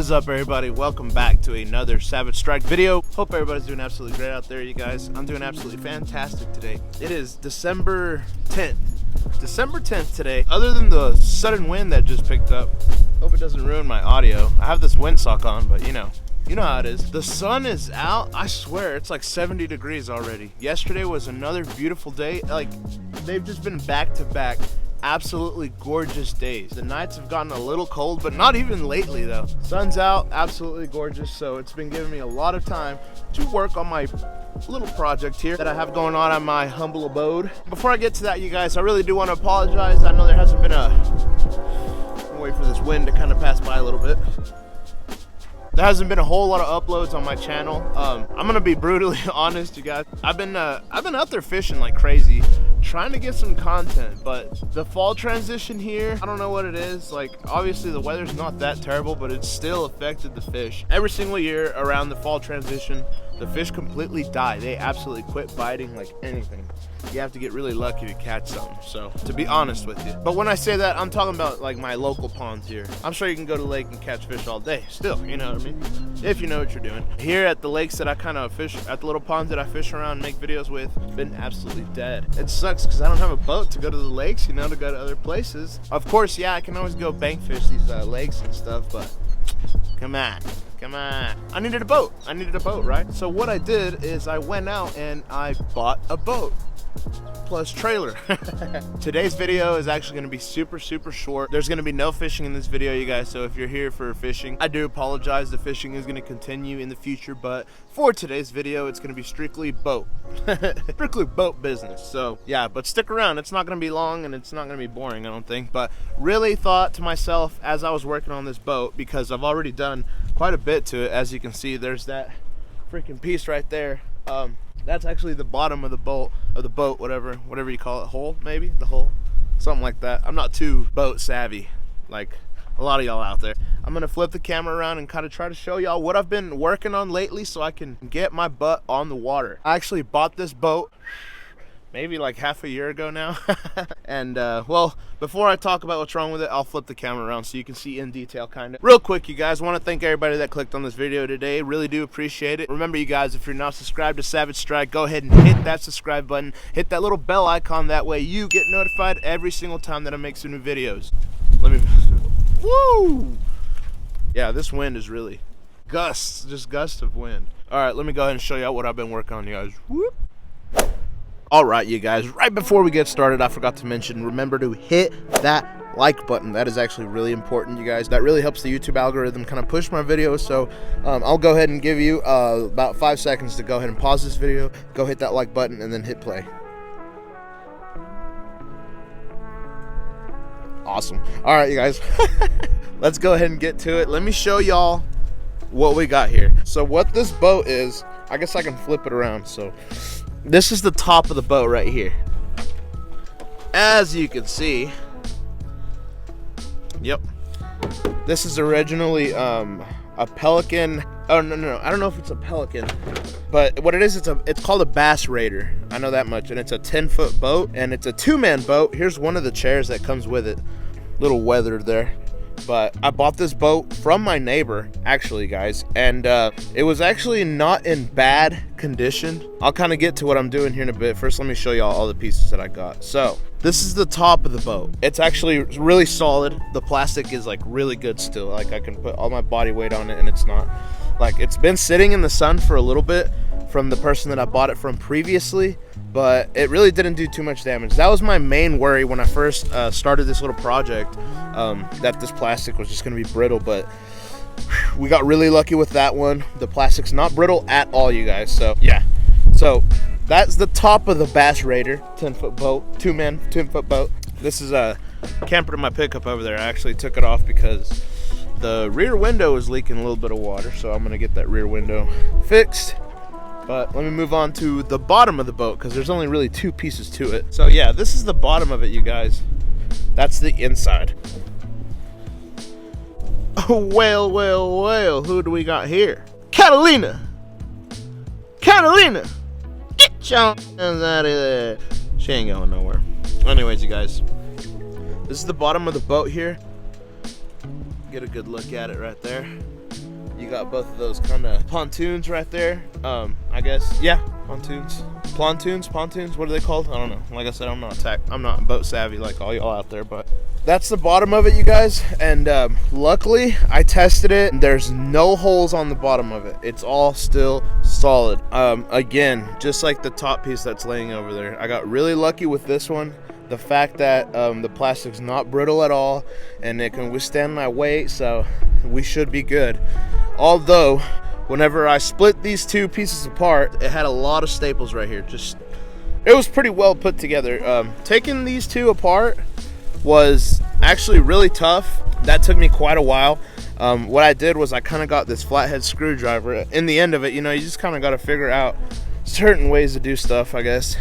is up, everybody? Welcome back to another Savage Strike video. Hope everybody's doing absolutely great out there, you guys. I'm doing absolutely fantastic today. It is December 10th. December 10th today. Other than the sudden wind that just picked up, hope it doesn't ruin my audio. I have this windsock on, but you know how it is. The sun is out. I swear it's like 70 degrees already. Yesterday was another beautiful day. Like, they've just been back to back absolutely gorgeous days. The nights have gotten a little cold, but not even lately though. Sun's out, absolutely gorgeous. So it's been giving me a lot of time to work on my little project here that I have going on my humble abode. Before I get to that, you guys, I really do want to apologize. I know there hasn't been wait for this wind to kind of pass by a little bit. There hasn't been a whole lot of uploads on my channel. I'm gonna be brutally honest, you guys. I've been out there fishing like crazy, trying to get some content, but the fall transition here, I don't know what it is. Like, obviously the weather's not that terrible, but it's still affected the fish. Every single year around the fall transition, the fish completely die. They absolutely quit biting like anything. You have to get really lucky to catch something, so to be honest with you. But when I say that, I'm talking about like my local ponds here. I'm sure you can go to the lake and catch fish all day still, you know what I mean? If you know what you're doing. Here at the lakes that I kind of fish, at the little ponds that I fish around and make videos with, it's been absolutely dead. It sucks because I don't have a boat to go to the lakes, you know, to go to other places. Of course, yeah, I can always go bank fish these lakes and stuff, but come on. I needed a boat, right? So what I did is I went out and I bought a boat plus trailer. Today's video is actually going to be super short. There's going to be no fishing in this video, you guys, so if you're here for fishing, I do apologize. The fishing is going to continue in the future, but for today's video, it's going to be strictly boat. Strictly boat business. So yeah, but stick around. It's not going to be long and it's not going to be boring, I don't think. But really thought to myself as I was working on this boat, because I've already done quite a bit to it. As you can see, there's that freaking piece right there. That's actually the bottom of the boat, whatever you call it, hole, maybe, the hole, something like that. I'm not too boat savvy like a lot of y'all out there. I'm gonna flip the camera around and kind of try to show y'all what I've been working on lately so I can get my butt on the water. I actually bought this boat maybe like half a year ago now. And well, before I talk about what's wrong with it, I'll flip the camera around so you can see in detail kind of. Real quick, you guys, want to thank everybody that clicked on this video today. Really do appreciate it. Remember, you guys, if you're not subscribed to Savage Strike, go ahead and hit that subscribe button. Hit that little bell icon. That way you get notified every single time that I make some new videos. Let me, woo! Yeah, this wind is really gusts, just gusts of wind. All right, let me go ahead and show you what I've been working on, you guys. Whoop. Alright, you guys, right before we get started, I forgot to mention, remember to hit that like button. That is actually really important, you guys. That really helps the YouTube algorithm kind of push my videos. So I'll go ahead and give you about 5 seconds to go ahead and pause this video, go hit that like button, and then hit play. Awesome. Alright, you guys, let's go ahead and get to it. Let me show y'all what we got here. So what this boat is, I guess I can flip it around. So this is the top of the boat right here. As you can see, yep, this is originally a Pelican. Oh no, I don't know if it's a Pelican, but what it is, it's called a Bass Raider. I know that much. And it's a 10-foot boat, and it's a 2-man boat. Here's one of the chairs that comes with it, little weathered there. But I bought this boat from my neighbor, actually, guys, and it was actually not in bad condition. I'll kind of get to what I'm doing here in a bit. First, let me show y'all all the pieces that I got. So this is the top of the boat. It's actually really solid. The plastic is like really good still. Like, I can put all my body weight on it, and it's not like, it's been sitting in the sun for a little bit from the person that I bought it from previously, but it really didn't do too much damage. That was my main worry when I first started this little project, that this plastic was just gonna be brittle, but we got really lucky with that one. The plastic's not brittle at all, you guys. So yeah, so that's the top of the Bass Raider 10-foot boat, 2-man 10-foot boat. This is a camper in my pickup over there. I actually took it off because the rear window is leaking a little bit of water, so I'm gonna get that rear window fixed. But let me move on to the bottom of the boat, because there's only really 2 pieces to it. So yeah, this is the bottom of it, you guys. That's the inside. Oh, well, who do we got here? Catalina! Get your hands out of there! She ain't going nowhere. Anyways, you guys, this is the bottom of the boat here. Get a good look at it right there. You got both of those kind of pontoons right there. I guess, yeah, pontoons, what are they called? I don't know. Like I said, I'm not boat savvy like all y'all out there, but that's the bottom of it, you guys. And luckily I tested it. There's no holes on the bottom of it. It's all still solid. Again, just like the top piece that's laying over there, I got really lucky with this one. The fact that the plastic's not brittle at all and it can withstand my weight, so we should be good. Although whenever I split these two pieces apart, it had a lot of staples right here. It was pretty well put together. Taking these two apart was actually really tough. That took me quite a while. What I did was I kind of got this flathead screwdriver. In the end of it, you know, you just kind of got to figure out certain ways to do stuff, I guess.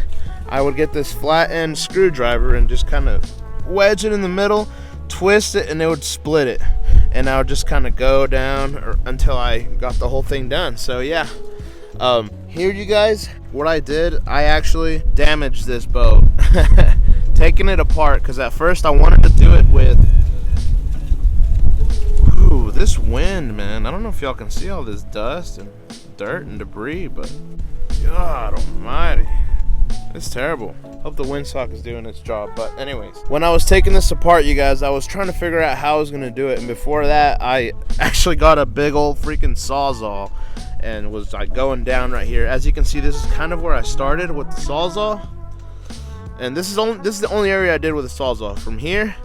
I would get this flat end screwdriver and just kind of wedge it in the middle, twist it, and it would split it. And I would just kind of go down until I got the whole thing done. So yeah, here you guys, what I did, I actually damaged this boat. Taking it apart, because at first I wanted to do it with, ooh, this wind, man. I don't know if y'all can see all this dust and dirt and debris, but God almighty, it's terrible. Hope the windsock is doing its job. But anyways, when I was taking this apart, you guys, I was trying to figure out how I was gonna do it. And before that, I actually got a big old freaking Sawzall and was like going down right here. As you can see, this is kind of where I started with the Sawzall. And this is the only area I did with a Sawzall, from here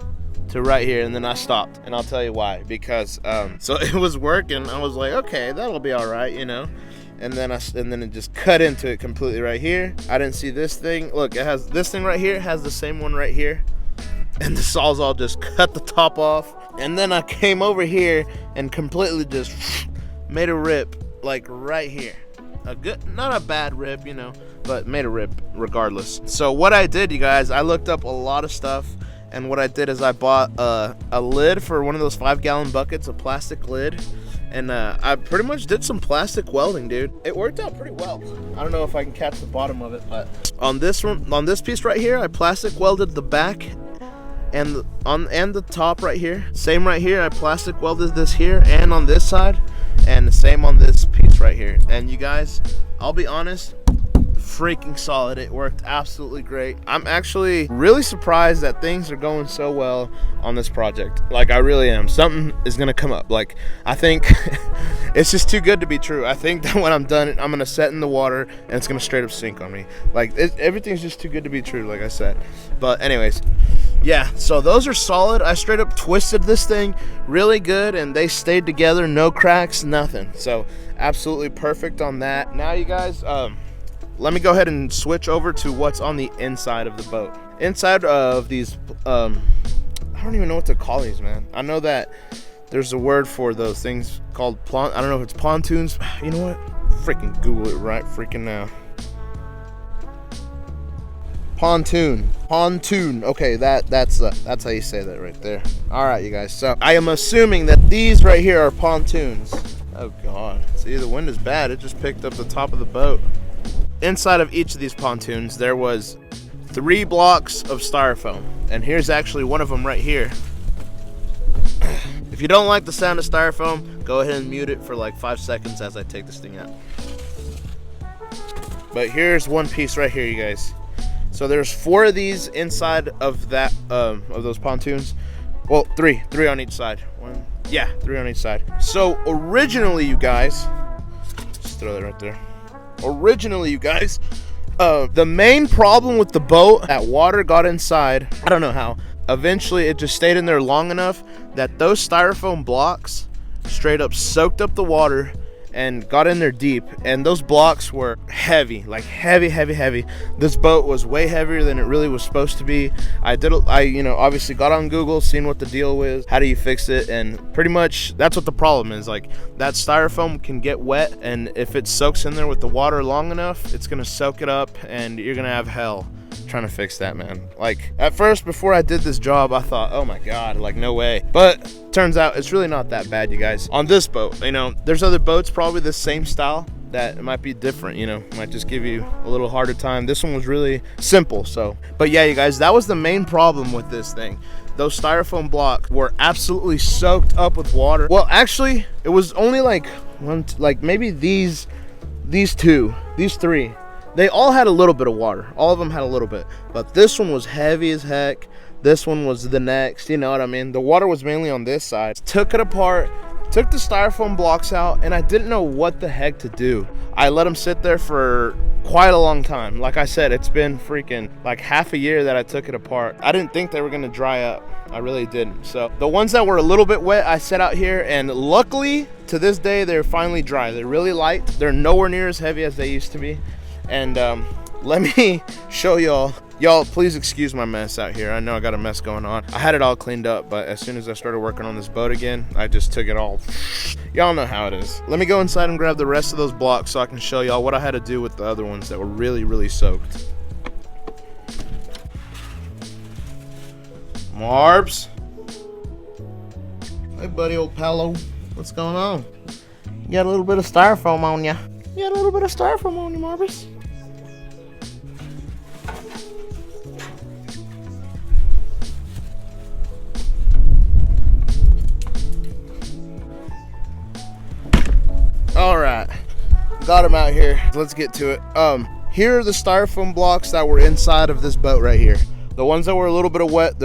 to right here, and then I stopped. And I'll tell you why. Because so it was working. I was like, okay, that'll be all right, you know. And then it just cut into it completely right here. I didn't see this thing. Look, it has this thing right here. It has the same one right here. And the Sawzall just cut the top off. And then I came over here and completely just made a rip, like right here. A good, not a bad rip, you know, but made a rip regardless. So what I did, you guys, I looked up a lot of stuff. And what I did is I bought a lid for one of those 5-gallon buckets, a plastic lid. And I pretty much did some plastic welding, dude. It worked out pretty well. I don't know if I can catch the bottom of it, but on this piece right here, I plastic welded the back and the top right here. Same right here, I plastic welded this here and on this side, and the same on this piece right here. And you guys, I'll be honest, freaking solid. It worked absolutely great. I'm actually really surprised that things are going so well on this project. Like, I really am. Something is gonna come up. Like, I think it's just too good to be true. I think that when I'm done, I'm gonna set in the water and it's gonna straight up sink on me. Like, everything's just too good to be true, like I said. But anyways, yeah, so those are solid. I straight up twisted this thing really good and they stayed together, no cracks, nothing. So absolutely perfect on that. Now you guys, let me go ahead and switch over to what's on the inside of the boat. Inside of these, I don't even know what to call these, man. I know that there's a word for those things called I don't know if it's pontoons. You know what? Freaking Google it right freaking now. Pontoon. Okay, that's how you say that right there. All right, you guys. So I am assuming that these right here are pontoons. Oh God. See, the wind is bad. It just picked up the top of the boat. Inside of each of these pontoons, there was 3 blocks of styrofoam, and here's actually one of them right here. If you don't like the sound of styrofoam, go ahead and mute it for like 5 seconds as I take this thing out. But here's one piece right here, you guys. So there's 4 of these inside of that of those pontoons. Well, 3 on each side. 3 on each side. So originally, you guys, just throw that right there. Originally, you guys, the main problem with the boat, that water got inside. I don't know how. Eventually, it just stayed in there long enough that those styrofoam blocks straight up soaked up the water and got in there deep. And those blocks were heavy, like heavy. This boat was way heavier than it really was supposed to be. I obviously got on Google, seen what the deal was, how do you fix it, and pretty much that's what the problem is. Like, that styrofoam can get wet, and if it soaks in there with the water long enough, it's gonna soak it up and you're gonna have hell trying to fix that, man. Like, at first, before I did this job, I thought, oh my God, like, no way. But turns out it's really not that bad, you guys. On this boat, you know, there's other boats probably the same style that it might be different, you know, might just give you a little harder time. This one was really simple. So, but yeah, you guys, that was the main problem with this thing. Those styrofoam blocks were absolutely soaked up with water. Well, actually, it was only like maybe these three, they all had a little bit of water. All of them had a little bit, but this one was heavy as heck. This one was the next, you know what I mean? The water was mainly on this side. Took it apart, took the styrofoam blocks out, and I didn't know what the heck to do. I let them sit there for quite a long time. Like I said, it's been freaking like half a year that I took it apart. I didn't think they were gonna dry up. I really didn't. So the ones that were a little bit wet, I set out here, and luckily to this day, they're finally dry. They're really light. They're nowhere near as heavy as they used to be. And let me show y'all. Y'all, please excuse my mess out here. I know I got a mess going on. I had it all cleaned up, but as soon as I started working on this boat again, I just took it all. Y'all know how it is. Let me go inside and grab the rest of those blocks so I can show y'all what I had to do with the other ones that were really, really soaked. Marbs. Hey, buddy, old Palo. What's going on? You got a little bit of styrofoam on ya. You got a little bit of styrofoam on you, Marbs. All right, got him out here. Let's get to it. Here are the styrofoam blocks that were inside of this boat right here. The ones that were a little bit wet,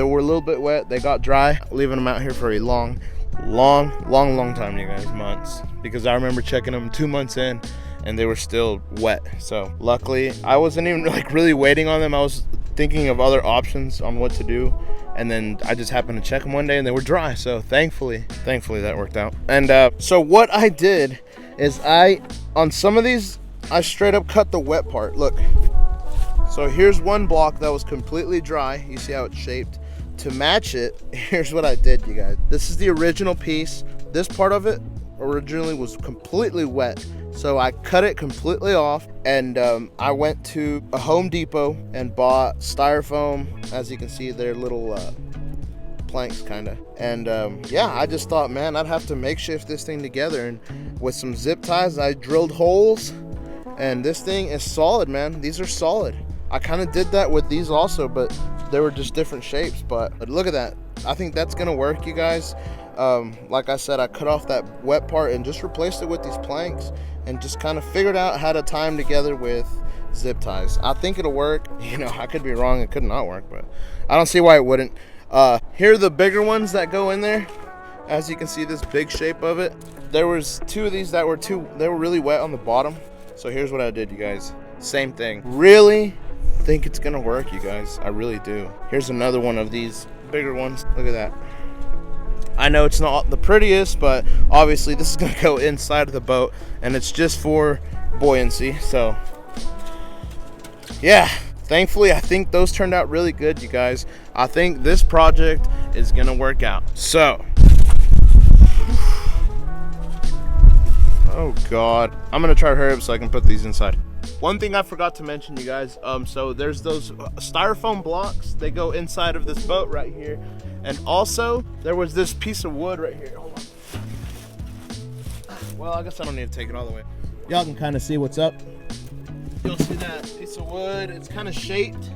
they got dry, leaving them out here for a long time, you guys, months. Because I remember checking them 2 months in and they were still wet. So luckily, I wasn't even like really waiting on them. I was thinking of other options on what to do. And then I just happened to check them one day and they were dry. So thankfully that worked out. And so what I did is on some of these, I straight up cut the wet part. Look, so here's one block that was completely dry. You see how it's shaped? To match it, here's what I did, you guys. This is the original piece. This part of it originally was completely wet. So I cut it completely off, and I went to a Home Depot and bought styrofoam. As you can see, they're little planks kind of. And yeah, I just thought, man, I'd have to makeshift this thing together, and with some zip ties I drilled holes, and this thing is solid, man. These are solid. I kind of did that with these also, but they were just different shapes. But look at that. I think that's gonna work, you guys. Like I said, I cut off that wet part and just replaced it with these planks, and just kind of figured out how to tie them together with zip ties. I think it'll work. You know, I could be wrong, it could not work, but I don't see why it wouldn't. Here are the bigger ones that go in there. As you can see, this big shape of it. There was two of these that were they were really wet on the bottom. So here's what I did, you guys. Same thing. Really think it's gonna work, you guys. I really do. Here's another one of these bigger ones. Look at that. I know it's not the prettiest, but obviously this is gonna go inside of the boat, and it's just for buoyancy. So yeah, thankfully I think those turned out really good, you guys. I think this project is gonna work out. So oh god, I'm gonna try to hurry up so I can put these inside. One thing I forgot to mention, you guys, so there's those styrofoam blocks. They go inside of this boat right here. And also, there was this piece of wood right here. Hold on. Well, I guess I don't need to take it all the way. Y'all can kind of see what's up. You'll see that piece of wood. It's kind of shaped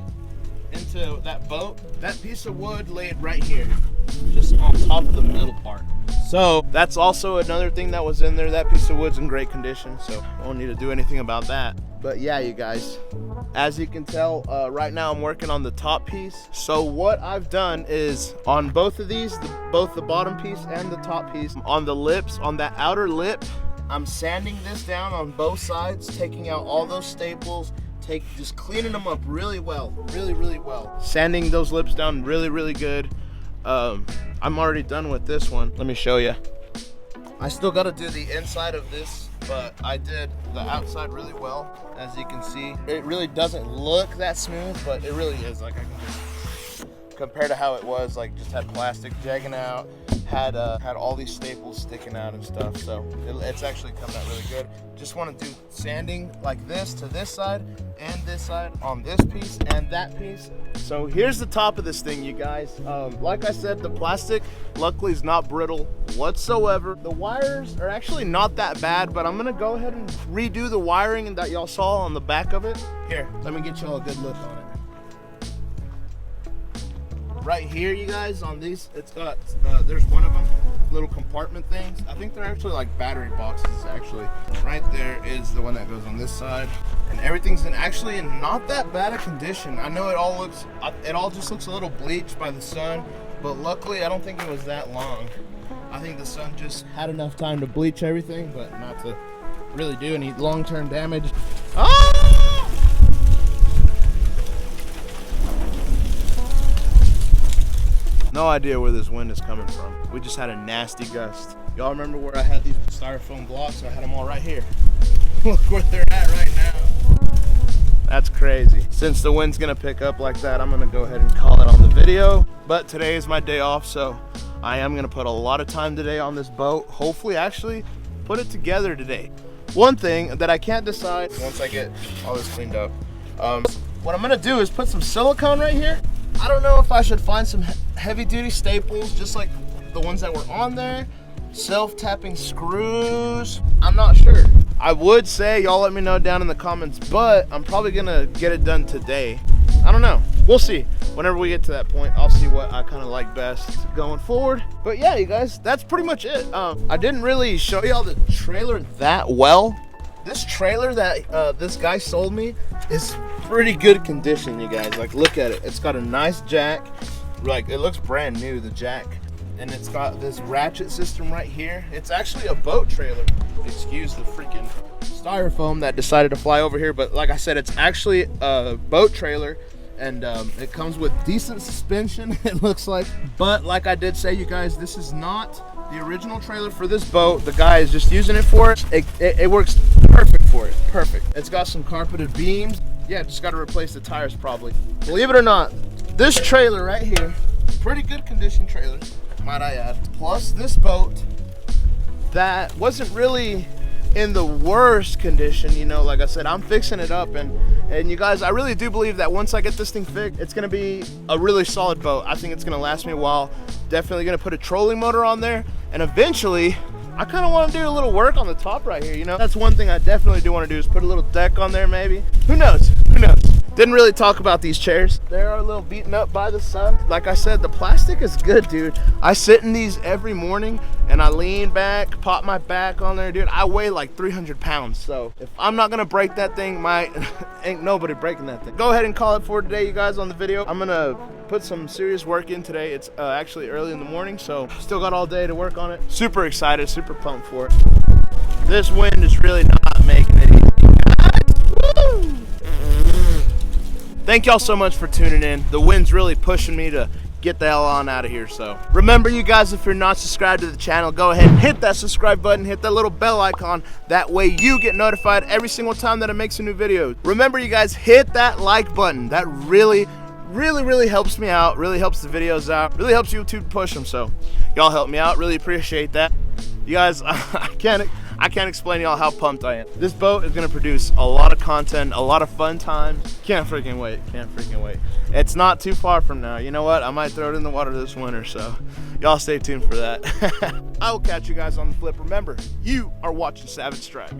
into that boat. That piece of wood laid right here, just on top of the middle part. So that's also another thing that was in there. That piece of wood's in great condition, so I won't need to do anything about that. But yeah, you guys, as you can tell, right now I'm working on the top piece. So what I've done is on both of these, both the bottom piece and the top piece, on the lips, on that outer lip, I'm sanding this down on both sides, taking out all those staples, just cleaning them up really well, really well. Sanding those lips down really good. I'm already done with this one. Let me show you. I still got to do the inside of this, but I did the outside really well. As you can see, it really doesn't look that smooth, but it really is. Like, I can just compared to how it was, like just had plastic jagging out, had all these staples sticking out and stuff. So it's actually coming out really good. Just want to do sanding like this to this side and this side on this piece and that piece. So here's the top of this thing, you guys. Like I said, the plastic luckily is not brittle whatsoever. The wires are actually not that bad, but I'm gonna go ahead and redo the wiring that y'all saw on the back of it. Here, let me get y'all a good look on it. Right here, you guys, on these, it's got, there's one of them, little compartment things. I think they're actually like battery boxes, actually. Right there is the one that goes on this side. And everything's actually in not that bad a condition. I know it all just looks a little bleached by the sun, but luckily I don't think it was that long. I think the sun just had enough time to bleach everything, but not to really do any long-term damage. Ah! No idea where this wind is coming from. We just had a nasty gust. Y'all remember where I had these styrofoam blocks? I had them all right here. Look where they're at right now. That's crazy. Since the wind's gonna pick up like that, I'm gonna go ahead and call it on the video. But today is my day off, so I am gonna put a lot of time today on this boat. Hopefully actually put it together today. One thing that I can't decide once I get all this cleaned up, what I'm gonna do is put some silicone right here. I don't know if I should find some heavy duty staples, just like the ones that were on there, self-tapping screws. I'm not sure. I would say y'all let me know down in the comments, but I'm probably gonna get it done today. I don't know. We'll see. Whenever we get to that point, I'll see what I kind of like best going forward. But yeah, you guys, that's pretty much it. I didn't really show y'all the trailer that well. This trailer that this guy sold me is pretty good condition, you guys. Like, look at it. It's got a nice jack. Like, it looks brand new, the jack. And it's got this ratchet system right here. It's actually a boat trailer. Excuse the freaking styrofoam that decided to fly over here. But like I said, it's actually a boat trailer. And it comes with decent suspension, it looks like. But like I did say, you guys, this is not the original trailer for this boat. The guy is just using it for it. It works perfect for it, perfect. It's got some carpeted beams. Yeah, just got to replace the tires probably. Believe it or not, this trailer right here, pretty good condition trailer, might I add. Plus this boat that wasn't really in the worst condition, you know. Like I said, I'm fixing it up, and you guys, I really do believe that once I get this thing fixed, it's gonna be a really solid boat. I think it's gonna last me a while. Definitely gonna put a trolling motor on there, and eventually I kind of want to do a little work on the top right here, you know. That's one thing I definitely do want to do, is put a little deck on there maybe. Who knows? Who knows? Didn't really talk about these chairs. They're a little beaten up by the sun. Like I said, the plastic is good, dude. I sit in these every morning and I lean back, pop my back on there, dude. I weigh like 300 pounds. So if I'm not gonna break that thing, ain't nobody breaking that thing. Go ahead and call it for today, you guys, on the video. I'm gonna put some serious work in today. It's actually early in the morning, so still got all day to work on it. Super excited, super pumped for it. This wind is really not making it easy. Woo! Thank y'all so much for tuning in. The wind's really pushing me to get the hell on out of here. So remember, you guys, if you're not subscribed to the channel, go ahead and hit that subscribe button, hit that little bell icon. That way you get notified every single time that I make some new videos. Remember, you guys, hit that like button. That really helps me out, really helps the videos out, really helps YouTube push them. So y'all help me out, really appreciate that. You guys, I can't explain to y'all how pumped I am. This boat is gonna produce a lot of content, a lot of fun times. Can't freaking wait, can't freaking wait. It's not too far from now. You know what? I might throw it in the water this winter, so y'all stay tuned for that. I will catch you guys on the flip. Remember, you are watching Savage Strike.